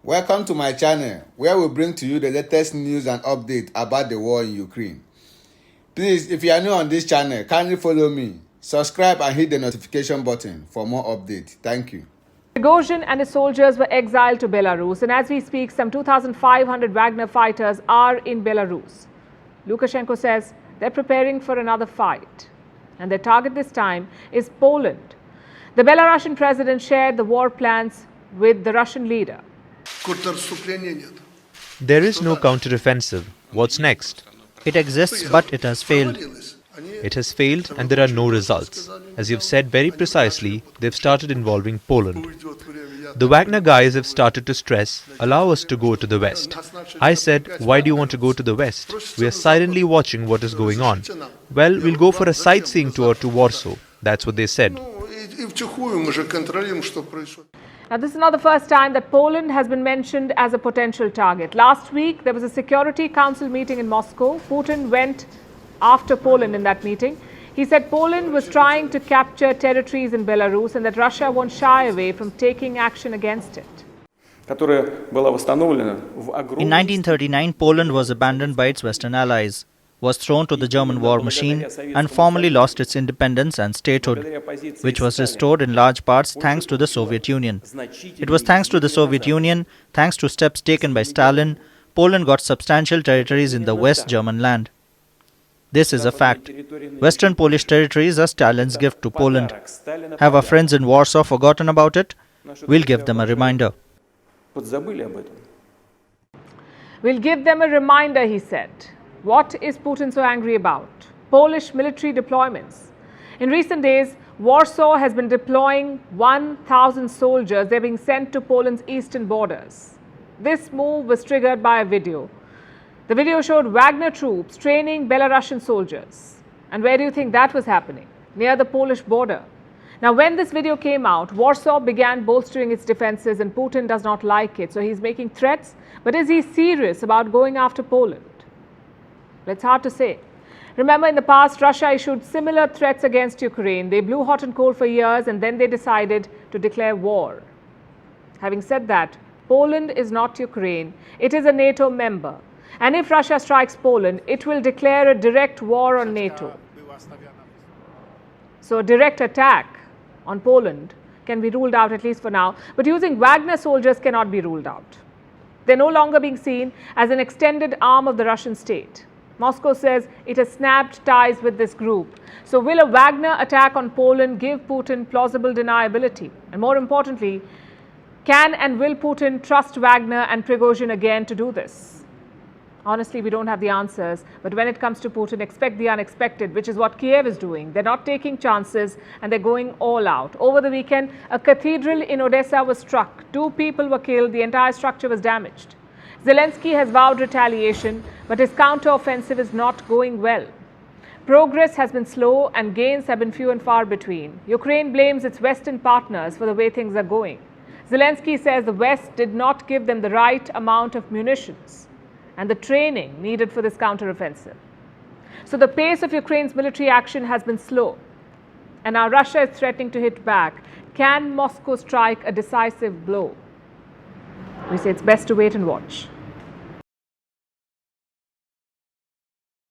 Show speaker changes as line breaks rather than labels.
Welcome to my channel, where we bring to you the latest news and updates about the war in Ukraine. Please, if you are new on this channel, kindly follow me, subscribe and hit the notification button for more updates. Thank you.
Prigozhin and his soldiers were exiled to Belarus, and as we speak, some 2,500 Wagner fighters are in Belarus. Lukashenko says they're preparing for another fight, and their target this time is Poland. The Belarusian president shared the war plans with the Russian leader.
There is no counteroffensive. What's next?
It exists, but it has failed.
It has failed and there are no results. As you've said very precisely, they've started involving Poland. The Wagner guys have started to stress, allow us to go to the West. I said, why do you want to go to the West? We are silently watching what is going on. Well, we'll go for a sightseeing tour to Warsaw. That's what they said.
Now, this is not the first time that Poland has been mentioned as a potential target. Last week, there was a Security Council meeting in Moscow. Putin went after Poland in that meeting. He said Poland was trying to capture territories in Belarus and that Russia won't shy away from taking action against it.
In 1939, Poland was abandoned by its Western allies, was thrown to the German war machine, and formally lost its independence and statehood, which was restored in large parts thanks to the Soviet Union. It was thanks to the Soviet Union, thanks to steps taken by Stalin, Poland got substantial territories in the West German land. This is a fact. Western Polish territories are Stalin's gift to Poland. Have our friends in Warsaw forgotten about it? We'll give them a reminder.
We'll give them a reminder, he said. What is Putin so angry about? Polish military deployments. In recent days, Warsaw has been deploying 1,000 soldiers. They're being sent to Poland's eastern borders. This move was triggered by a video. The video showed Wagner Troops training Belarusian soldiers. And where do you think that was happening? Near the Polish border. Now, when this video came out, Warsaw began bolstering its defenses and Putin does not like it. So he's making threats. But is he serious about going after Poland? It's hard to say. Remember, in the past, Russia issued similar threats against Ukraine. They blew hot and cold for years and then they decided to declare war. Having said that, Poland is not Ukraine. It is a NATO member. And if Russia strikes Poland, it will declare a direct war on NATO. So a direct attack on Poland can be ruled out, at least for now. But using Wagner soldiers cannot be ruled out. They're no longer being seen as an extended arm of the Russian state. Moscow says it has snapped ties with this group. So will a Wagner attack on Poland give Putin plausible deniability? And more importantly, can and will Putin trust Wagner and Prigozhin again to do this? Honestly, we don't have the answers. But when it comes to Putin, expect the unexpected, which is what Kiev is doing. They're not taking chances and they're going all out. Over the weekend, a cathedral in Odessa was struck. 2 people were killed. The entire structure was damaged. Zelensky has vowed retaliation, but his counter-offensive is not going well. Progress has been slow and gains have been few and far between. Ukraine blames its Western partners for the way things are going. Zelensky says the West did not give them the right amount of munitions and the training needed for this counter-offensive. So the pace of Ukraine's military action has been slow. And now Russia is threatening to hit back. Can Moscow strike a decisive blow? We say it's best to wait and watch.